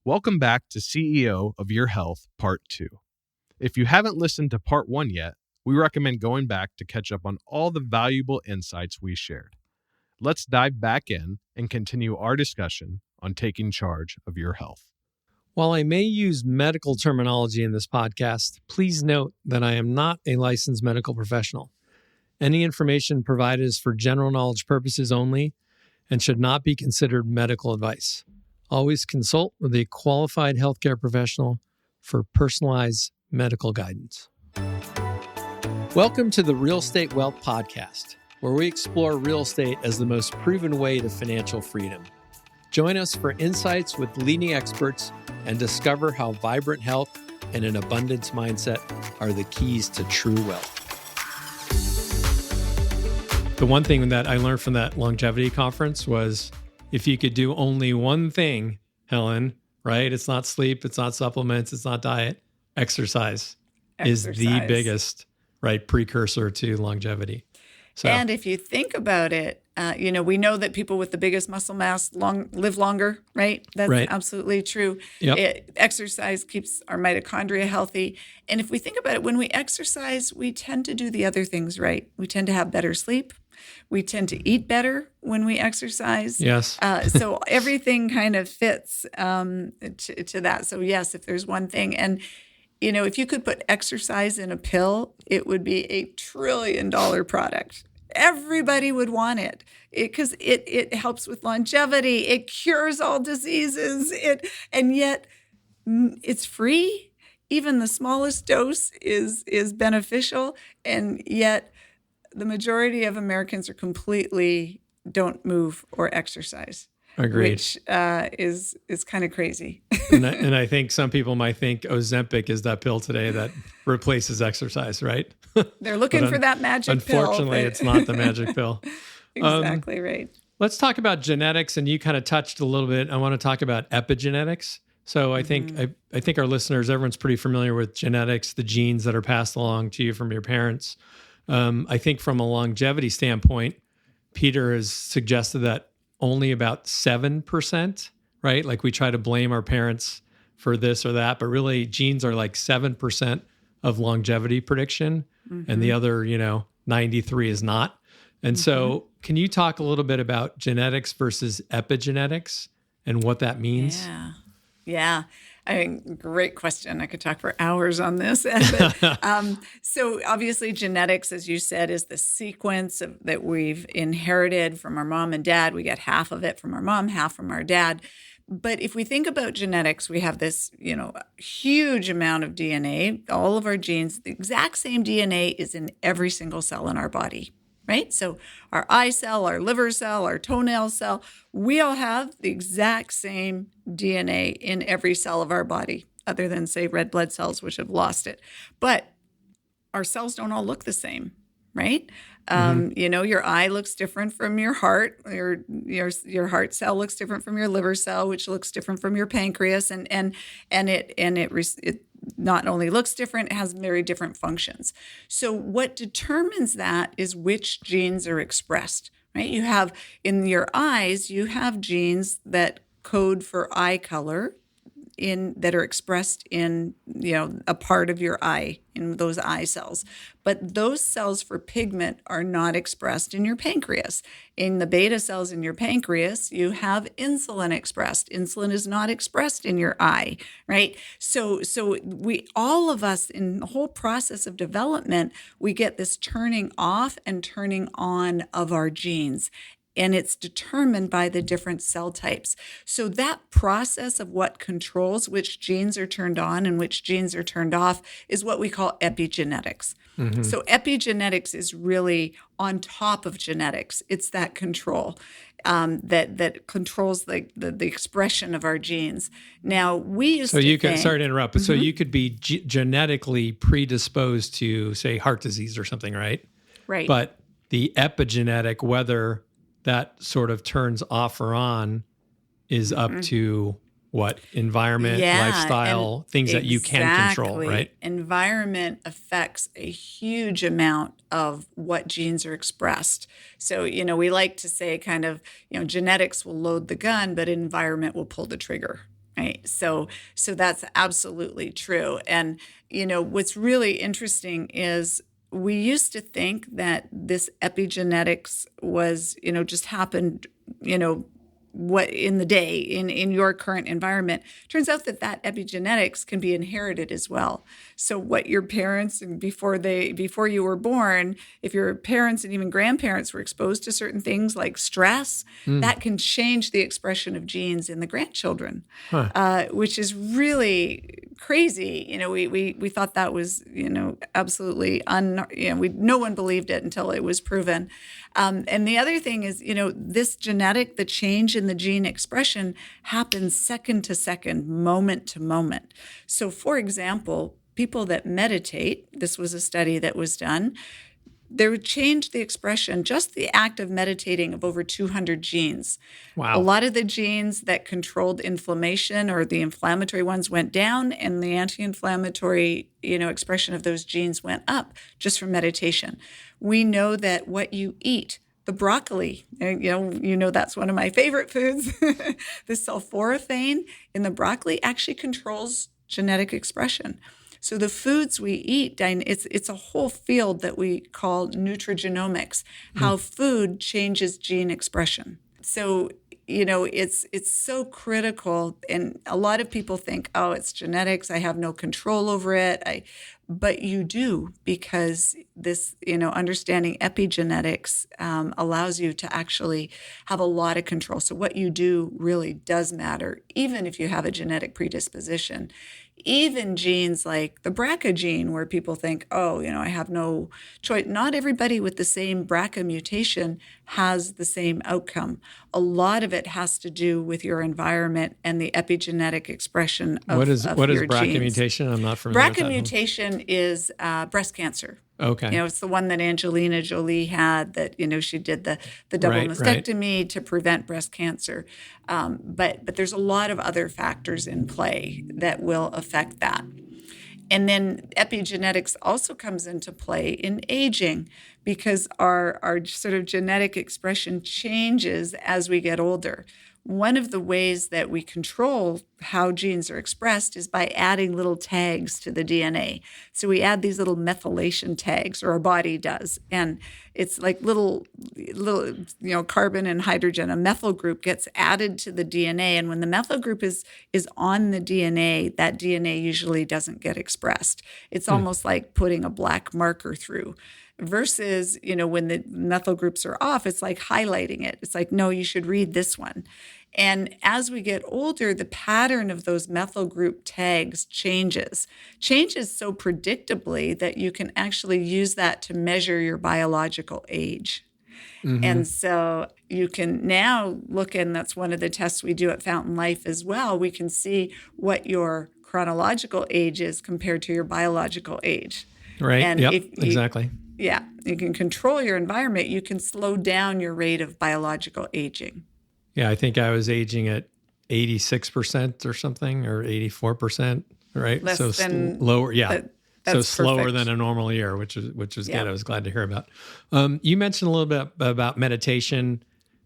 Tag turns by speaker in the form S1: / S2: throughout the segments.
S1: Welcome back to CEO of Your Health, Part 2. If you haven't listened to Part 1 yet, we recommend going back to catch up on all the valuable insights we shared. Let's dive back in and continue our discussion on taking charge of your health.
S2: While I may use medical terminology in this podcast, please note that I am not a licensed medical professional. Any information provided is for general knowledge purposes only and should not be considered medical advice. Always consult with a qualified healthcare professional for personalized medical guidance. Welcome to the Real Estate Wealth Podcast, where we explore real estate as the most proven way to financial freedom. Join us for insights with leading experts and discover how vibrant health and an abundance mindset are the keys to true wealth. The one thing that I learned from that longevity conference was if you could do only one thing, Helen, right? It's not sleep, it's not supplements, it's not diet. Exercise is the biggest, right, precursor to longevity. So,
S3: and if you think about it, we know that people with the biggest muscle mass live longer, right? That's
S2: right.
S3: Absolutely true.
S2: Yep.
S3: Exercise keeps our mitochondria healthy. And if we think about it, when we exercise, we tend to do the other things right. We tend to have better sleep. We tend to eat better when we exercise.
S2: Yes.
S3: So everything kind of fits to that. So yes, if there's one thing, and if you could put exercise in a pill, it would be $1 trillion product. Everybody would want it because it helps with longevity. It cures all diseases. And yet it's free. Even the smallest dose is beneficial, and yet the majority of Americans are completely don't move or exercise.
S2: Agreed.
S3: Which is kind of crazy.
S2: and I think some people might think Ozempic is that pill today that replaces exercise, right?
S3: They're looking for that magic pill.
S2: Unfortunately, it's not the magic pill.
S3: Exactly right.
S2: Let's talk about genetics, and you kind of touched a little bit. I want to talk about epigenetics. So I think I think our listeners, everyone's pretty familiar with genetics, the genes that are passed along to you from your parents. I think from a longevity standpoint, Peter has suggested that only about 7%, right? Like we try to blame our parents for this or that, but really genes are like 7% of longevity prediction, and the other, 93 is not. And so can you talk a little bit about genetics versus epigenetics and what that means?
S3: Yeah. I mean, great question. I could talk for hours on this. So obviously genetics, as you said, is the sequence that we've inherited from our mom and dad. We get half of it from our mom, half from our dad. But if we think about genetics, we have this, huge amount of DNA. All of our genes, the exact same DNA is in every single cell in our body. Right? So our eye cell, our liver cell, our toenail cell, we all have the exact same DNA in every cell of our body, other than, say, red blood cells, which have lost it. But our cells don't all look the same, right? Your eye looks different from your heart. Your heart cell looks different from your liver cell, which looks different from your pancreas, and it not only looks different, it has very different functions. So what determines that is which genes are expressed, right? You have in your eyes, you have genes that code for eye color that are expressed in, a part of your eye, in those eye cells. But those cells for pigment are not expressed in your pancreas. In the beta cells in your pancreas, you have insulin expressed. Insulin is not expressed in your eye, right? So all of us in the whole process of development, we get this turning off and turning on of our genes. And it's determined by the different cell types. So that process of what controls which genes are turned on and which genes are turned off is what we call epigenetics. So epigenetics is really on top of genetics. It's that control that controls the expression of our genes. Now, we used to think...
S2: Sorry to interrupt, but so you could be genetically predisposed to, say, heart disease or something, right?
S3: Right.
S2: But the epigenetic, whether that sort of turns off or on, is up to what? Environment, lifestyle, things that you can control, right?
S3: Environment affects a huge amount of what genes are expressed. So, we like to say kind of, genetics will load the gun, but environment will pull the trigger. Right. So that's absolutely true. And, what's really interesting is we used to think that this epigenetics was, just happened, what in the day in your current environment. Turns out that epigenetics can be inherited as well. So what your parents, and before you were born, if your parents and even grandparents were exposed to certain things like stress, that can change the expression of genes in the grandchildren, which is really crazy. We thought that was, absolutely no one believed it until it was proven. And the other thing is, the change in the gene expression happens second to second, moment to moment. So, for example, people that meditate, this was a study that was done, they would change the expression, just the act of meditating, of over 200 genes.
S2: Wow.
S3: A lot of the genes that controlled inflammation, or the inflammatory ones, went down, and the anti-inflammatory, expression of those genes went up just from meditation. We know that what you eat, the broccoli, that's one of my favorite foods. The sulforaphane in the broccoli actually controls genetic expression. So the foods we eat, it's a whole field that we call nutrigenomics, how food changes gene expression. So, it's so critical. And a lot of people think, oh, it's genetics, I have no control over it. But you do, because this, understanding epigenetics allows you to actually have a lot of control. So what you do really does matter, even if you have a genetic predisposition. Even genes like the BRCA gene, where people think, oh, I have no choice. Not everybody with the same BRCA mutation has the same outcome. A lot of it has to do with your environment and the epigenetic expression of
S2: what is
S3: your
S2: BRCA
S3: genes.
S2: Mutation? I'm not familiar with that.
S3: BRCA mutation is breast cancer.
S2: Okay.
S3: It's the one that Angelina Jolie had, that, she did the double mastectomy to prevent breast cancer. But there's a lot of other factors in play that will affect that. And then epigenetics also comes into play in aging, because our sort of genetic expression changes as we get older. One of the ways that we control how genes are expressed is by adding little tags to the DNA. So we add these little methylation tags, or our body does. And it's like little, carbon and hydrogen. A methyl group gets added to the DNA. And when the methyl group is on the DNA, that DNA usually doesn't get expressed. It's almost like putting a black marker through. Versus, when the methyl groups are off, it's like highlighting it. It's like, no, you should read this one. And as we get older, the pattern of those methyl group tags changes so predictably that you can actually use that to measure your biological age. And so you can now look, and that's one of the tests we do at Fountain Life as well. We can see what your chronological age is compared to your biological age.
S2: Right.
S3: And
S2: exactly.
S3: Yeah, you can control your environment. You can slow down your rate of biological aging.
S2: Yeah, I think I was aging at 86% or something, or 84%, right?
S3: Less than
S2: lower. Yeah.
S3: That's
S2: slower
S3: perfect.
S2: than a normal year, which is good. I was glad to hear about. You mentioned a little bit about meditation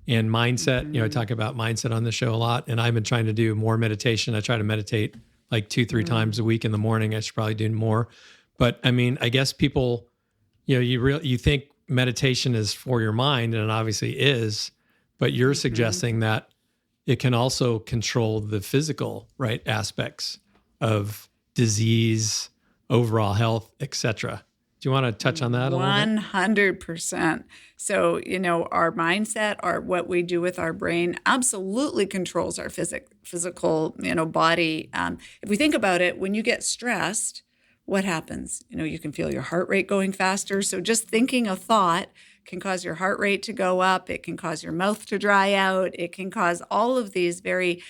S2: and mindset. I talk about mindset on the show a lot, and I've been trying to do more meditation. I try to meditate like 2-3 times a week in the morning. I should probably do more. But I mean, I guess people, you think meditation is for your mind, and it obviously is, but you're suggesting that it can also control the physical, right, aspects of disease, overall health, etc. Do you want to touch on that a little bit?
S3: 100%. So, our mindset, what we do with our brain, absolutely controls our physical, body. If we think about it, when you get stressed, what happens? You can feel your heart rate going faster. So just thinking a thought can cause your heart rate to go up. It can cause your mouth to dry out. It can cause all of these very,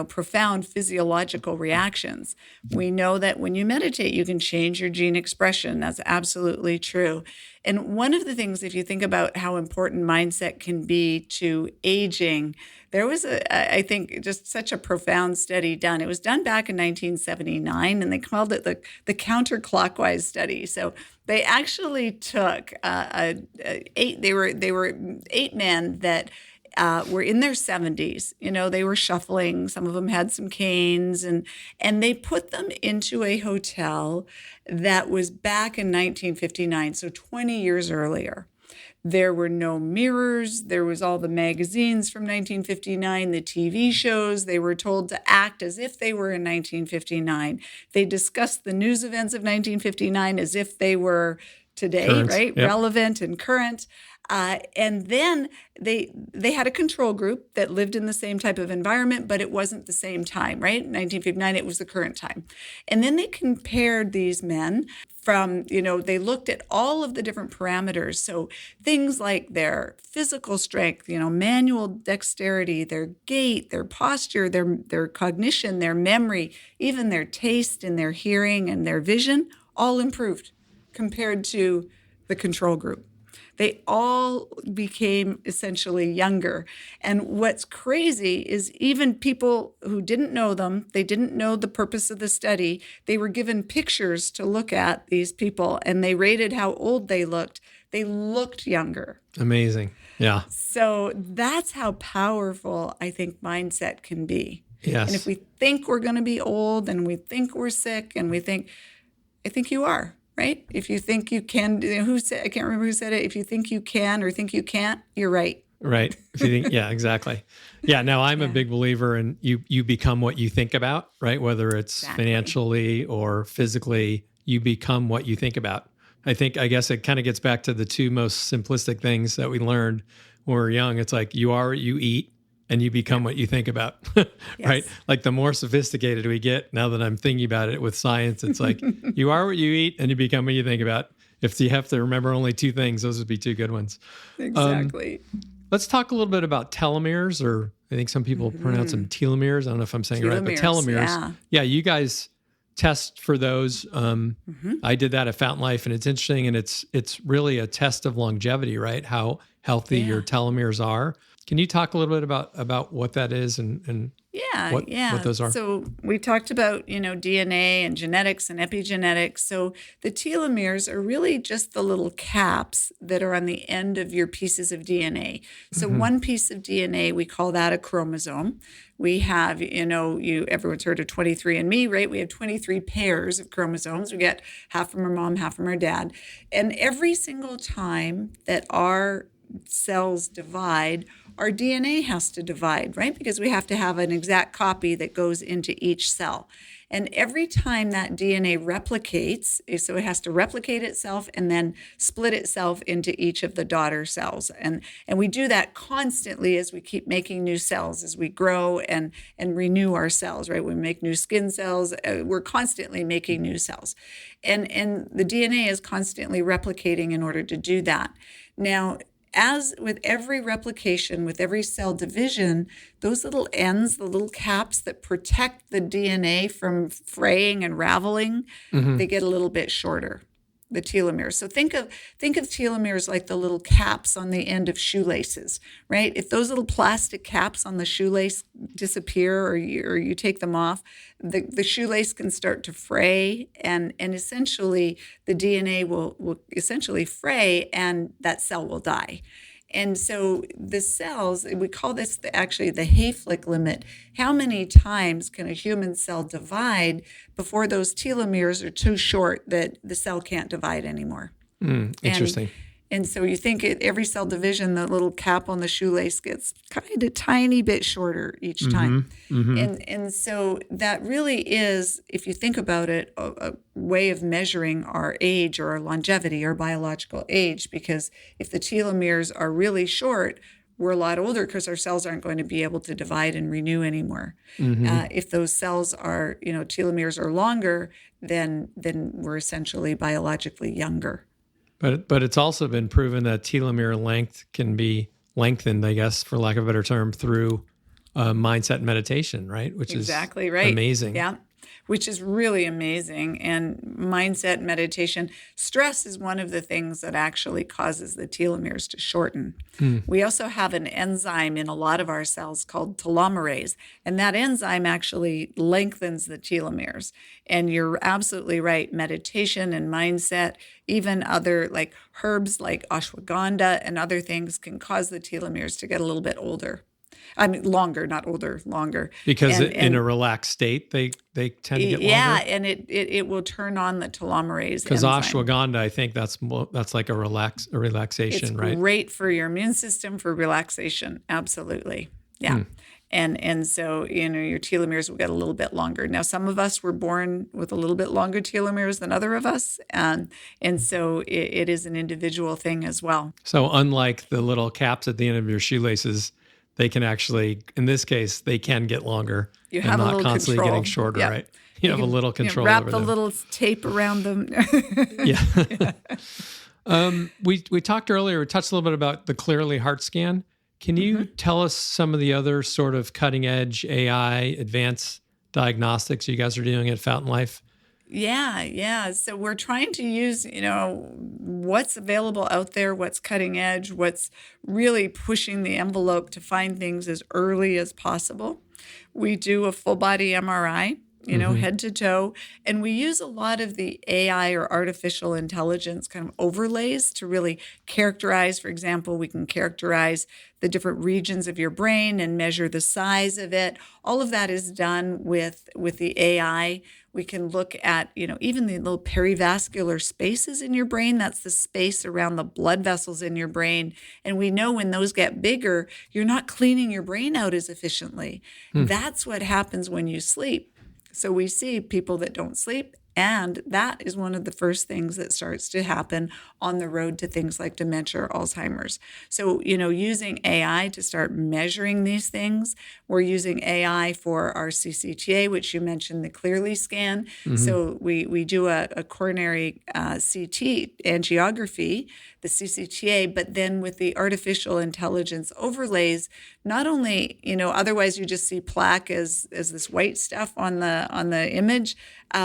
S3: profound physiological reactions. We know that when you meditate, you can change your gene expression. That's absolutely true. And one of the things, if you think about how important mindset can be to aging, there was I think, just such a profound study done. It was done back in 1979, and they called it the counterclockwise study. So they actually took 8 men that were in their 70s. They were shuffling. Some of them had some canes, and they put them into a hotel that was back in 1959, so 20 years earlier. There were no mirrors. There was all the magazines from 1959, the TV shows. They were told to act as if they were in 1959. They discussed the news events of 1959 as if they were today, current, right? Yep. Relevant and current. And then they had a control group that lived in the same type of environment, but it wasn't the same time, right? In 1959, it was the current time. And then they compared these men from, they looked at all of the different parameters. So things like their physical strength, manual dexterity, their gait, their posture, their cognition, their memory, even their taste and their hearing and their vision, all improved compared to the control group. They all became essentially younger. And what's crazy is even people who didn't know them, they didn't know the purpose of the study, they were given pictures to look at, these people, and they rated how old they looked. They looked younger.
S2: Amazing. Yeah.
S3: So that's how powerful I think mindset can be.
S2: Yes.
S3: And if we think we're going to be old and we think we're sick and we think, I think you are. Right? If you think you can, I can't remember who said it. If you think you can or think you can't, you're right.
S2: Right. If you think, yeah, exactly. Yeah. Now I'm a big believer in you become what you think about, right? Whether it's financially or physically, you become what you think about. I guess it kind of gets back to the two most simplistic things that we learned when we were young. It's like you are what you eat, and you become what you think about, right? Like the more sophisticated we get, now that I'm thinking about it with science, it's like you are what you eat and you become what you think about. If you have to remember only two things, those would be two good ones.
S3: Exactly.
S2: Let's talk a little bit about telomeres, or I think some people pronounce them telomeres. I don't know if I'm saying it right, but telomeres. Yeah, you guys test for those. I did that at Fountain Life, and it's interesting, and it's really a test of longevity, right? How healthy your telomeres are. Can you talk a little bit about what that is and what those are?
S3: So we talked about, DNA and genetics and epigenetics. So the telomeres are really just the little caps that are on the end of your pieces of DNA. So one piece of DNA, we call that a chromosome. We have, everyone's heard of 23andMe, right? We have 23 pairs of chromosomes. We get half from our mom, half from our dad. And every single time that our cells divide, our DNA has to divide, right? Because we have to have an exact copy that goes into each cell. And every time that DNA replicates, so it has to replicate itself and then split itself into each of the daughter cells. And we do that constantly as we keep making new cells, as we grow and renew our cells, right? We make new skin cells. We're constantly making new cells. And the DNA is constantly replicating in order to do that. Now, as with every replication, with every cell division, those little ends, the little caps that protect the DNA from fraying and raveling, they get a little bit shorter, the telomeres. So think of telomeres like the little caps on the end of shoelaces, right? If those little plastic caps on the shoelace disappear or you take them off, the shoelace can start to fray, and essentially the DNA will essentially fray, and that cell will die. And so the cells, we call this actually the Hayflick limit. How many times can a human cell divide before those telomeres are too short that the cell can't divide anymore?
S2: Interesting.
S3: And so you think every cell division, the little cap on the shoelace gets kind of tiny bit shorter each time. And so that really is, if you think about it, a way of measuring our age or our longevity, our biological age, because if the telomeres are really short, we're a lot older because our cells aren't going to be able to divide and renew anymore. If those cells are, telomeres are longer, then we're essentially biologically younger.
S2: But it's also been proven that telomere length can be lengthened, I guess, for lack of a better term, through mindset and meditation, right? Which
S3: exactly right.
S2: Amazing.
S3: Yeah. which is really amazing. And mindset, meditation, stress is one of the things that actually causes the telomeres to shorten. We also have an enzyme in a lot of our cells called telomerase, and that enzyme actually lengthens the telomeres. And you're absolutely right. Meditation and mindset, even other like herbs like ashwagandha and other things can cause the telomeres to get a little bit older. I mean, longer, not older, longer.
S2: Because in a relaxed state, they tend to get longer?
S3: Yeah, and it will turn on the telomerase
S2: Because
S3: enzyme.
S2: ashwagandha, I think that's like a relaxation,
S3: it's
S2: right?
S3: Great for your immune system for relaxation. Absolutely. Yeah. And so, your telomeres will get a little bit longer. Now, some of us were born with a little bit longer telomeres than other of us. And so it is an individual thing as well.
S2: So unlike the little caps at the end of your shoelaces, they can actually, in this case, they can get longer
S3: You have
S2: and
S3: a
S2: not
S3: little
S2: constantly
S3: control.
S2: getting shorter,
S3: Yeah.
S2: right? You have a little control
S3: wrap
S2: over
S3: the
S2: them.
S3: little tape around them.
S2: Yeah. We talked earlier, we touched a little bit about the Clearly Heart Scan. Can you tell us some of the other sort of cutting edge AI advanced diagnostics you guys are doing at Fountain Life?
S3: Yeah. So we're trying to use, what's available out there, what's cutting edge, what's really pushing the envelope to find things as early as possible. We do a full body MRI, head to toe, and we use a lot of the AI or artificial intelligence kind of overlays to really characterize. For example, we can characterize the different regions of your brain and measure the size of it. All of that is done with the AI. We can look at, even the little perivascular spaces in your brain. That's the space around the blood vessels in your brain. And we know when those get bigger, you're not cleaning your brain out as efficiently. That's what happens when you sleep. So we see people that don't sleep, and that is one of the first things that starts to happen on the road to things like dementia or Alzheimer's. So, using AI to start measuring these things. We're using AI for our CCTA, which you mentioned, the Clearly scan. So we do a coronary CT angiography, the CCTA, but then with the artificial intelligence overlays, not only, otherwise you just see plaque as this white stuff on the image,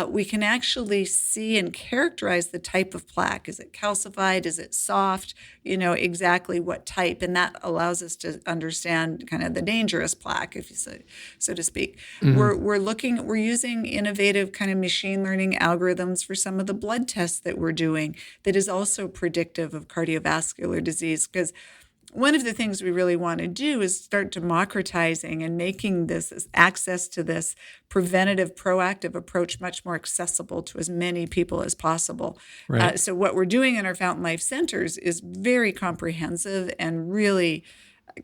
S3: we can actually see and characterize the type of plaque. Is it calcified? Is it soft? Exactly what type. And that allows us to understand kind of the dangerous plaque, if you say, so to speak. We're using innovative kind of machine learning algorithms for some of the blood tests that we're doing that is also predictive of cardiovascular disease, because one of the things we really want to do is start democratizing and making this access to this preventative, proactive approach much more accessible to as many people as possible.
S2: Right.
S3: So what we're doing in our Fountain Life centers is very comprehensive and really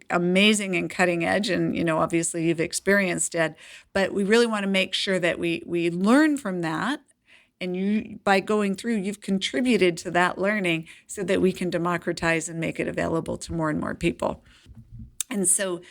S3: amazing and cutting edge. And, obviously you've experienced it, but we really want to make sure that we learn from that. And you, by going through, you've contributed to that learning so that we can democratize and make it available to more and more people. And so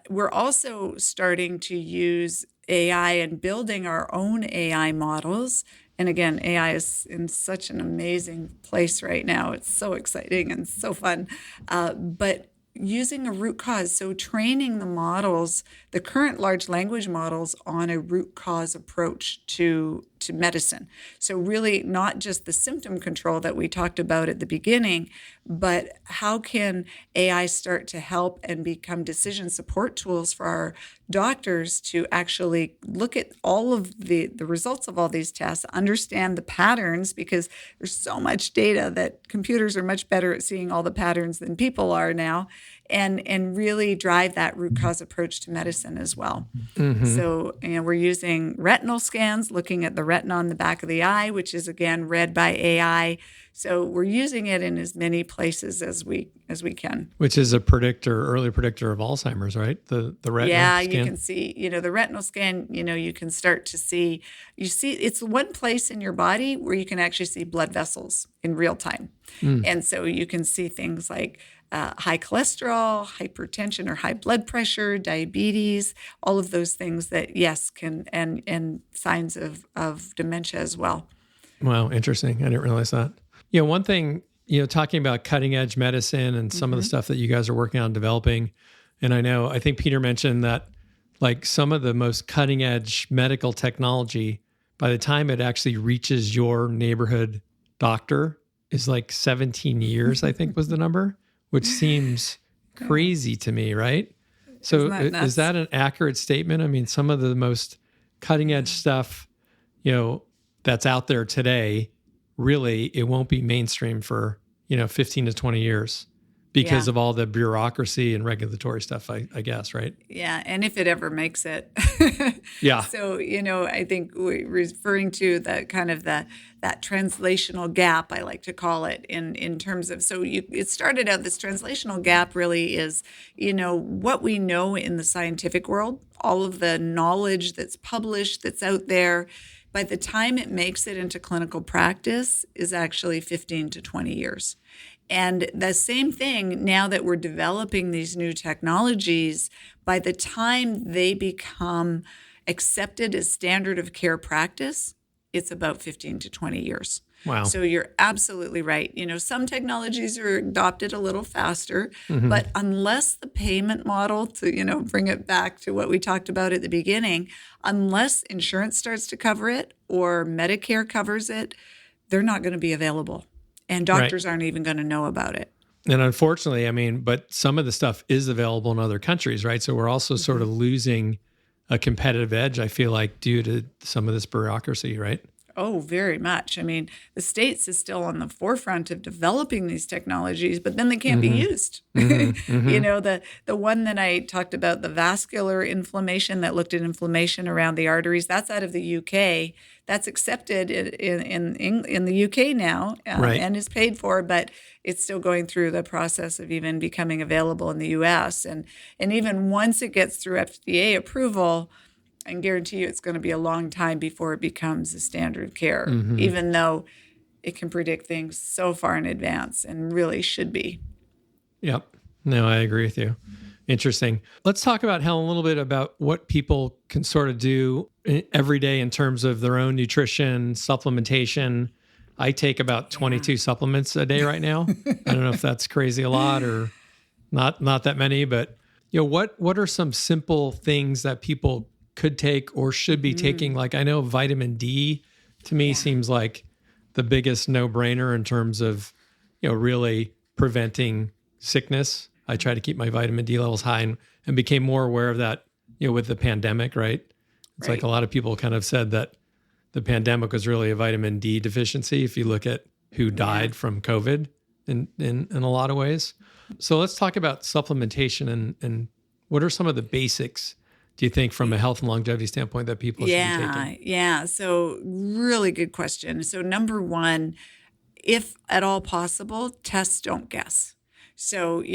S3: we're also starting to use AI and building our own AI models. And again, AI is in such an amazing place right now. It's so exciting and so fun. But using a root cause, so training the models, the current large language models, on a root cause approach to medicine. So really not just the symptom control that we talked about at the beginning, but how can AI start to help and become decision support tools for our doctors to actually look at all of the results of all these tests, understand the patterns, because there's so much data that computers are much better at seeing all the patterns than people are now, and really drive that root cause approach to medicine as well. So we're using retinal scans, looking at the retina on the back of the eye, which is again read by AI. So we're using it in as many places as we can.
S2: Which is a early predictor of Alzheimer's, right? The retinal scan.
S3: You can see, the retinal scan, you can start to see, it's one place in your body where you can actually see blood vessels in real time. And so you can see things like high cholesterol, hypertension or high blood pressure, diabetes, all of those things that, yes, can, and signs of dementia as well.
S2: Wow, interesting. I didn't realize that. One thing, talking about cutting edge medicine and some of the stuff that you guys are working on developing, and I think Peter mentioned that like some of the most cutting edge medical technology, by the time it actually reaches your neighborhood doctor, is like 17 years, I think was the number, which seems crazy to me, right? So is that an accurate statement? I mean, some of the most cutting edge stuff, that's out there today, really, it won't be mainstream for, 15 to 20 years because of all the bureaucracy and regulatory stuff, I guess, right?
S3: Yeah. And if it ever makes it.
S2: Yeah.
S3: So, I think we're referring to that kind of that translational gap, I like to call it, in terms of, it started out, this translational gap really is, what we know in the scientific world, all of the knowledge that's published, that's out there, by the time it makes it into clinical practice is actually 15 to 20 years. And the same thing, now that we're developing these new technologies, by the time they become accepted as standard of care practice, it's about 15 to 20 years.
S2: Wow.
S3: So you're absolutely right. Some technologies are adopted a little faster, but unless the payment model, to, bring it back to what we talked about at the beginning, unless insurance starts to cover it or Medicare covers it, they're not going to be available. And doctors aren't even going to know about it.
S2: And unfortunately, but some of the stuff is available in other countries, right? So we're also sort of losing a competitive edge, I feel like, due to some of this bureaucracy, right?
S3: Oh, very much. The States is still on the forefront of developing these technologies, but then they can't be used. The one that I talked about, the vascular inflammation that looked at inflammation around the arteries, that's out of the UK. That's accepted in the UK now and is paid for, but it's still going through the process of even becoming available in the US. And even once it gets through FDA approval, I can guarantee you it's going to be a long time before it becomes a standard of care, even though it can predict things so far in advance and really should be.
S2: Yep. No, I agree with you. Interesting. Let's talk about, Helen, a little bit about what people can sort of do every day in terms of their own nutrition, supplementation. I take about 22 supplements a day right now. I don't know if that's crazy a lot or not that many, but what are some simple things that people could take or should be taking? Like, I know vitamin D to me seems like the biggest no-brainer in terms of, really preventing sickness. I try to keep my vitamin D levels high and became more aware of that, with the pandemic, right? It's like a lot of people kind of said that the pandemic was really a vitamin D deficiency if you look at who died from COVID in a lot of ways. So let's talk about supplementation and what are some of the basics, do you think, from a health and longevity standpoint that people should be taking?
S3: Yeah. So really good question. So number one, if at all possible, test, don't guess. So,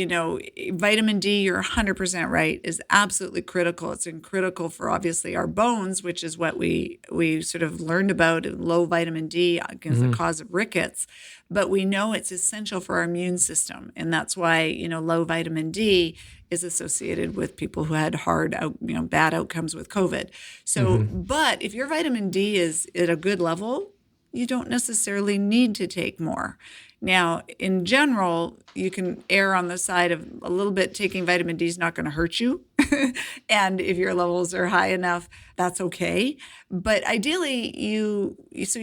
S3: vitamin D, you're 100% right, is absolutely critical. It's critical for obviously our bones, which is what we sort of learned about, low vitamin D is the cause of rickets. But we know it's essential for our immune system. And that's why, low vitamin D is associated with people who had bad outcomes with COVID. So, but if your vitamin D is at a good level, you don't necessarily need to take more. Now, in general, you can err on the side of a little bit taking vitamin D is not going to hurt you. And if your levels are high enough, that's okay. But ideally, you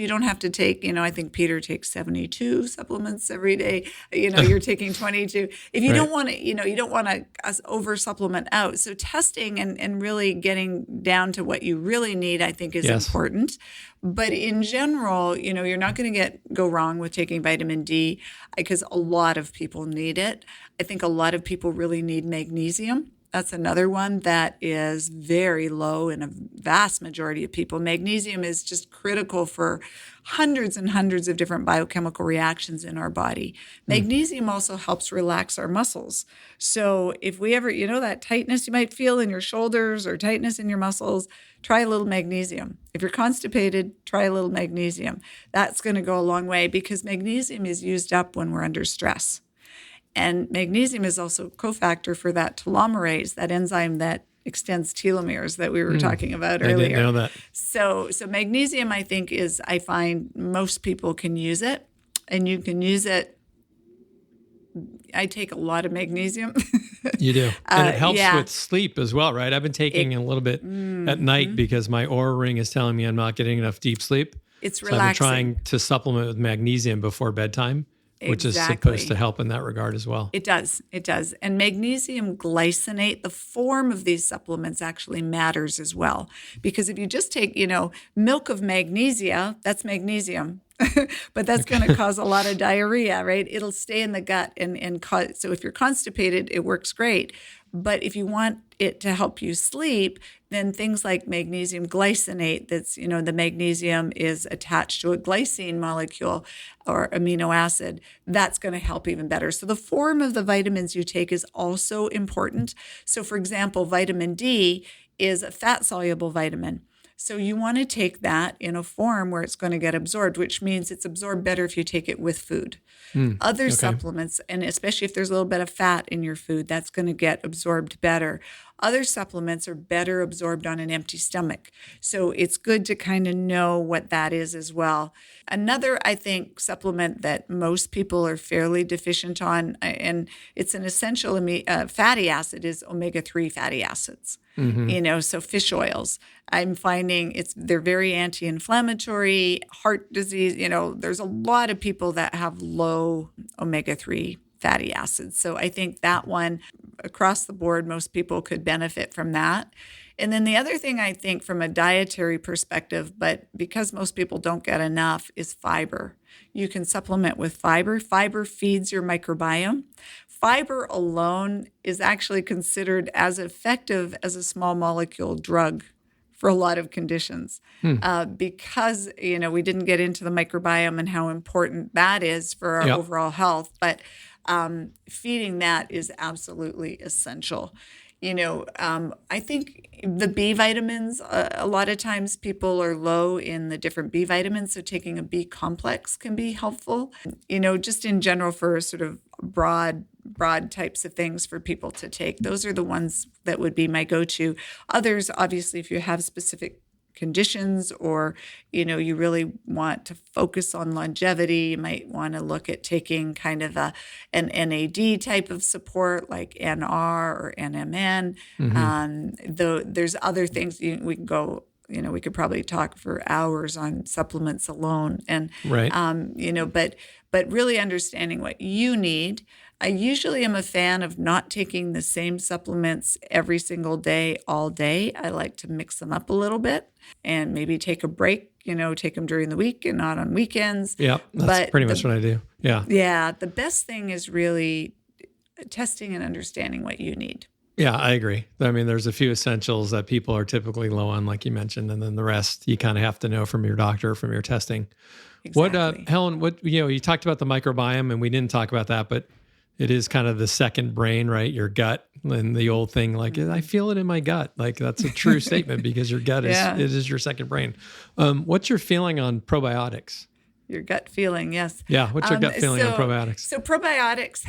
S3: don't have to take, I think Peter takes 72 supplements every day. You're taking 22. If you don't want to, you don't want to over supplement out. So testing and really getting down to what you really need, I think is important. But in general, you're not going to go wrong with taking vitamin D because a lot of people need it. I think a lot of people really need magnesium. That's another one that is very low in a vast majority of people. Magnesium is just critical for hundreds and hundreds of different biochemical reactions in our body. Magnesium also helps relax our muscles. So if we ever, that tightness you might feel in your shoulders or tightness in your muscles, try a little magnesium. If you're constipated, try a little magnesium. That's going to go a long way because magnesium is used up when we're under stress. And magnesium is also a cofactor for that telomerase, that enzyme that extends telomeres that we were talking about earlier.
S2: I didn't know that.
S3: So magnesium, I think, I find most people can use it. And you can use it. I take a lot of magnesium.
S2: You do. And it helps
S3: Yeah.
S2: with sleep as well, right? I've been taking a little bit at night because my Oura ring is telling me I'm not getting enough deep sleep.
S3: It's
S2: So I've been
S3: relaxing.
S2: trying to supplement with magnesium before bedtime, which is supposed to help in that regard as well.
S3: It does. It does. And magnesium glycinate, the form of these supplements actually matters as well. Because if you just take, milk of magnesia, that's magnesium. But that's going to cause a lot of diarrhea, right? It'll stay in the gut and cause. So if you're constipated, it works great. But if you want it to help you sleep, then things like magnesium glycinate, that's, the magnesium is attached to a glycine molecule or amino acid, that's going to help even better. So the form of the vitamins you take is also important. So for example, vitamin D is a fat-soluble vitamin. So you want to take that in a form where it's going to get absorbed, which means it's absorbed better if you take it with food. Other supplements, and especially if there's a little bit of fat in your food, that's going to get absorbed better. Other supplements are better absorbed on an empty stomach. So it's good to kind of know what that is as well. Another, I think, supplement that most people are fairly deficient on, and it's an essential fatty acid, is omega-3 fatty acids. So fish oils. I'm finding they're very anti-inflammatory, heart disease. There's a lot of people that have low omega-3 fatty acids. So I think that one, across the board, most people could benefit from that. And then the other thing I think from a dietary perspective, but because most people don't get enough, is fiber. You can supplement with fiber. Fiber feeds your microbiome. Fiber alone is actually considered as effective as a small molecule drug for a lot of conditions because, we didn't get into the microbiome and how important that is for our overall health. But feeding that is absolutely essential. I think the B vitamins, a lot of times people are low in the different B vitamins, so taking a B complex can be helpful. Just in general for sort of broad types of things for people to take. Those are the ones that would be my go-to. Others, obviously, if you have specific conditions or, you really want to focus on longevity, you might want to look at taking kind of an NAD type of support like NR or NMN. Though there's other things we can go, we could probably talk for hours on supplements alone. And, but really understanding what you need. I usually am a fan of not taking the same supplements every single day, all day. I like to mix them up a little bit and maybe take a break, take them during the week and not on weekends.
S2: Yeah, that's pretty much what I do. Yeah.
S3: Yeah, the best thing is really testing and understanding what you need.
S2: Yeah, I agree. I mean, there's a few essentials that people are typically low on, like you mentioned, and then the rest you kind of have to know from your doctor, from your testing.
S3: Exactly.
S2: Helen, you talked about the microbiome and we didn't talk about that, but it is kind of the second brain, right? Your gut, and the old thing, like, I feel it in my gut. Like, that's a true statement because your gut is your second brain. What's your feeling on probiotics?
S3: Your gut feeling, yes.
S2: Yeah, what's your gut feeling on probiotics?
S3: So probiotics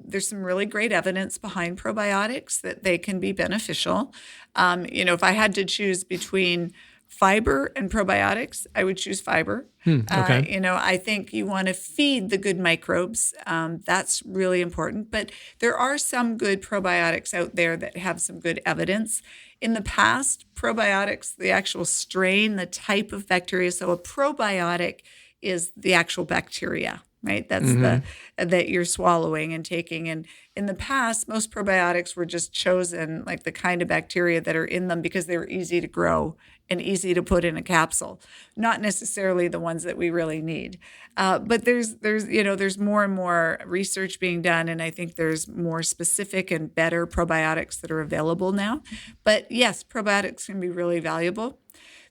S3: there's some really great evidence behind probiotics that they can be beneficial. If I had to choose between fiber and probiotics, I would choose fiber.
S2: Okay.
S3: I think you want to feed the good microbes. That's really important. But there are some good probiotics out there that have some good evidence. In the past, probiotics, the actual strain, the type of bacteria. So a probiotic is the actual bacteria, right? That's that you're swallowing and taking. And in the past, most probiotics were just chosen, like the kind of bacteria that are in them, because they were easy to grow and easy to put in a capsule, not necessarily the ones that we really need. But there's more and more research being done, and I think there's more specific and better probiotics that are available now. But yes, probiotics can be really valuable.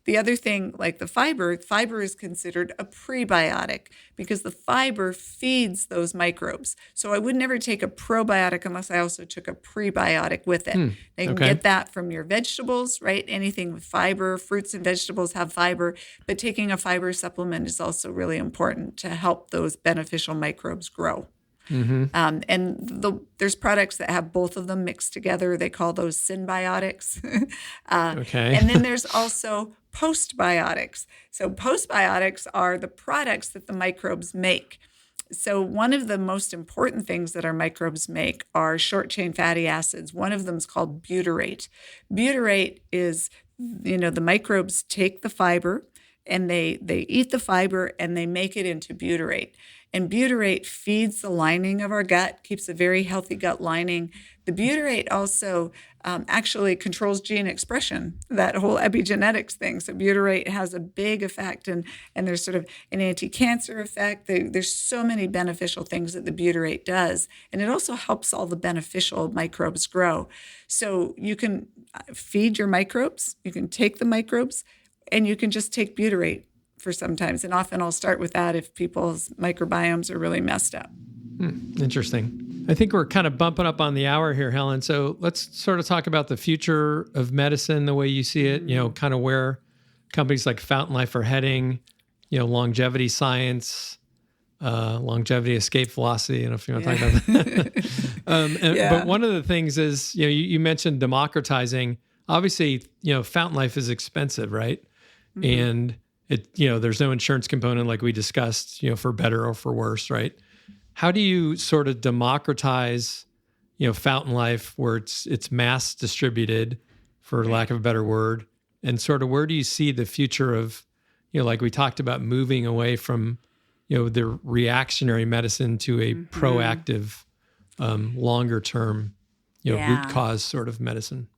S3: The other thing, like the fiber is considered a prebiotic because the fiber feeds those microbes. So I would never take a probiotic unless I also took a prebiotic with it. They can get that from your vegetables, right? Anything with fiber, fruits and vegetables have fiber, but taking a fiber supplement is also really important to help those beneficial microbes grow. There's products that have both of them mixed together. They call those symbiotics. And then there's also postbiotics. So postbiotics are the products that the microbes make. So one of the most important things that our microbes make are short-chain fatty acids. One of them is called butyrate. Butyrate is, the microbes take the fiber and they eat the fiber and they make it into butyrate. And butyrate feeds the lining of our gut, keeps a very healthy gut lining. The butyrate also actually controls gene expression, that whole epigenetics thing. So butyrate has a big effect, and there's sort of an anti-cancer effect. There's so many beneficial things that the butyrate does. And it also helps all the beneficial microbes grow. So you can feed your microbes, you can take the microbes, and you can just take butyrate for sometimes. And often I'll start with that if people's microbiomes are really messed up.
S2: Interesting. I think we're kind of bumping up on the hour here, Helen. So let's sort of talk about the future of medicine, the way you see it, kind of where companies like Fountain Life are heading, longevity science, longevity escape velocity. I don't know if you want to talk about that. But one of the things is, you mentioned democratizing. Obviously, Fountain Life is expensive, right? Mm-hmm. And there's no insurance component like we discussed, for better or for worse, right? How do you sort of democratize, Fountain Life where it's mass distributed, for lack of a better word, and sort of where do you see the future of, like we talked about, moving away from, the reactionary medicine to a proactive, longer term, root cause sort of medicine?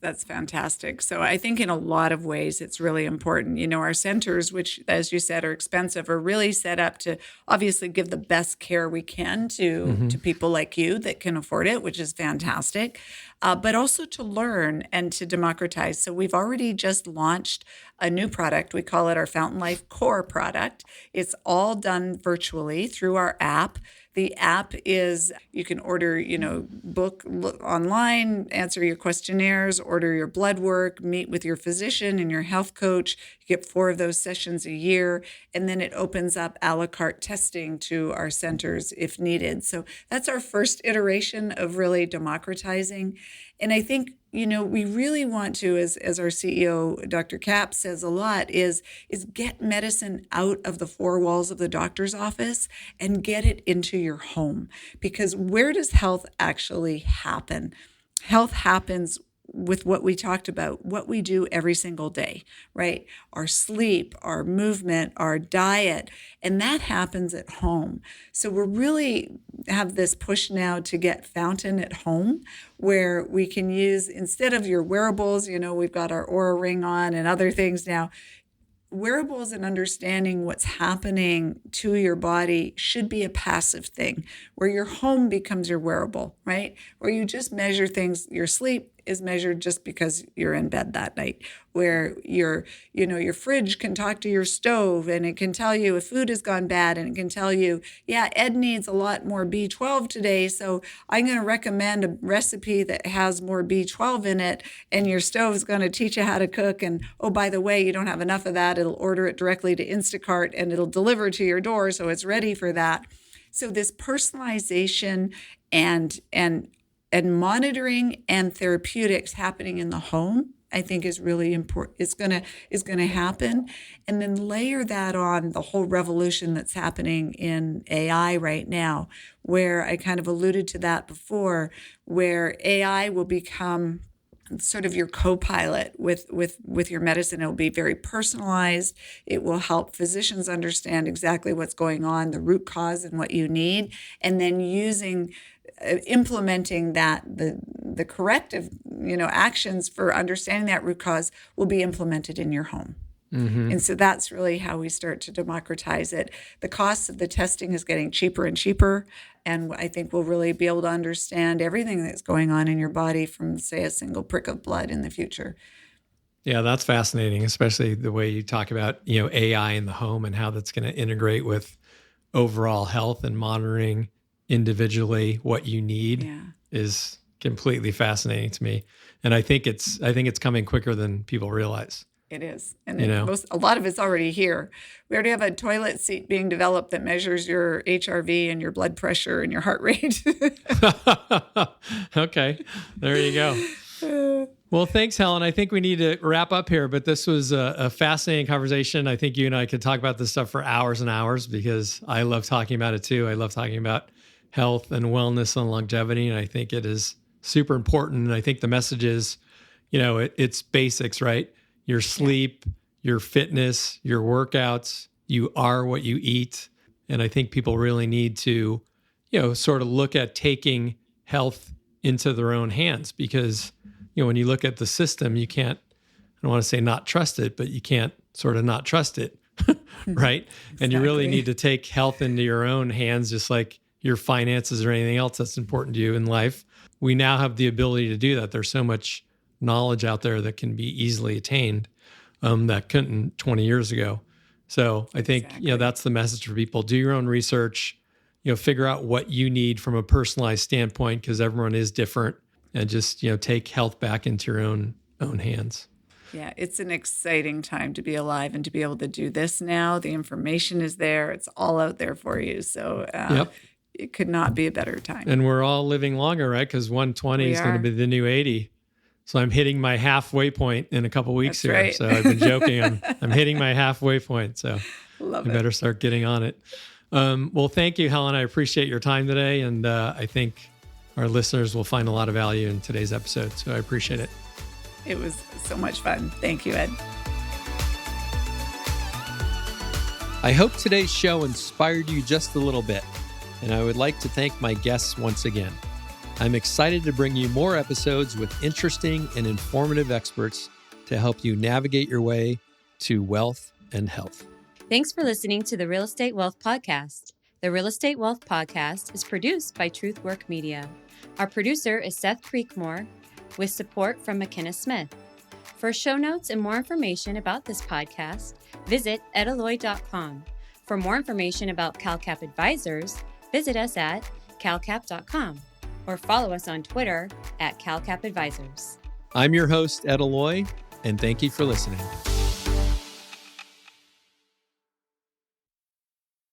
S3: That's fantastic. So I think in a lot of ways it's really important. Our centers, which, as you said, are expensive, are really set up to obviously give the best care we can to people like you that can afford it, which is fantastic, but also to learn and to democratize. So we've already just launched a new product. We call it our Fountain Life Core product. It's all done virtually through our app. The app is, you can order, look online, answer your questionnaires, order your blood work, meet with your physician and your health coach. You get 4 of those sessions a year, and then it opens up a la carte testing to our centers if needed. So that's our first iteration of really democratizing. And I think, we really want to, as our CEO, Dr. Kapp, says a lot, is get medicine out of the 4 walls of the doctor's office and get it into your home. Because where does health actually happen? Health happens with what we talked about, what we do every single day, right? Our sleep, our movement, our diet, and that happens at home. So we're really have this push now to get Fountain at home, where we can use, instead of your wearables, we've got our Oura Ring on and other things now. Wearables and understanding what's happening to your body should be a passive thing, where your home becomes your wearable, right? Where you just measure things. Your sleep is measured just because you're in bed that night, where your fridge can talk to your stove and it can tell you if food has gone bad, and it can tell you, Ed needs a lot more B12 today, so I'm going to recommend a recipe that has more B12 in it, and your stove is going to teach you how to cook, and oh, by the way, you don't have enough of that, it'll order it directly to Instacart and it'll deliver to your door, so it's ready for that. So this personalization and monitoring and therapeutics happening in the home, I think, is really important. It's gonna happen, and then layer that on the whole revolution that's happening in AI right now, where I kind of alluded to that before, where AI will become sort of your co-pilot with your medicine. It will be very personalized. It will help physicians understand exactly what's going on, the root cause and what you need, and then implementing that, the corrective, actions for understanding that root cause will be implemented in your home. Mm-hmm. And so that's really how we start to democratize it. The cost of the testing is getting cheaper and cheaper. And I think we'll really be able to understand everything that's going on in your body from, say, a single prick of blood in the future.
S2: Yeah, that's fascinating, especially the way you talk about, AI in the home and how that's going to integrate with overall health and monitoring individually what you need is completely fascinating to me. And I think it's coming quicker than people realize.
S3: It is. And a lot of it's already here. We already have a toilet seat being developed that measures your HRV and your blood pressure and your heart rate.
S2: Okay. There you go. Well, thanks, Helen. I think we need to wrap up here, but this was a fascinating conversation. I think you and I could talk about this stuff for hours and hours because I love talking about it too. I love talking about health and wellness and longevity, and I think it is super important. And I think the message is, it's basics, right? Your sleep, your fitness, your workouts, you are what you eat. And I think people really need to, sort of look at taking health into their own hands because, when you look at the system, you can't, I don't want to say not trust it, but you can't sort of not trust it, right? Exactly. And you really need to take health into your own hands, just like your finances or anything else that's important to you in life. We now have the ability to do that. There's so much knowledge out there that can be easily attained that couldn't 20 years ago. So I think, that's the message for people. Do your own research, figure out what you need from a personalized standpoint because everyone is different and just, take health back into your own hands.
S3: Yeah, it's an exciting time to be alive and to be able to do this now. The information is there. It's all out there for you. So it could not be a better time.
S2: And we're all living longer, right? Because 120 is going to be the new 80. So I'm hitting my halfway point in a couple of weeks. That's here. Right. So I've been joking. I'm hitting my halfway point. So I better start getting on it. Well, thank you, Helen. I appreciate your time today. And I think our listeners will find a lot of value in today's episode. So I appreciate it.
S3: It was so much fun. Thank you, Ed.
S4: I hope today's show inspired you just a little bit. And I would like to thank my guests once again. I'm excited to bring you more episodes with interesting and informative experts to help you navigate your way to wealth and health.
S5: Thanks for listening to the Real Estate Wealth Podcast. The Real Estate Wealth Podcast is produced by Truthwork Media. Our producer is Seth Creekmore, with support from McKenna Smith. For show notes and more information about this podcast, visit edaloe.com. For more information about CalCap Advisors, visit us at calcap.com or follow us on Twitter at CalCap Advisors.
S4: I'm your host, Ed Aloe, and thank you for listening.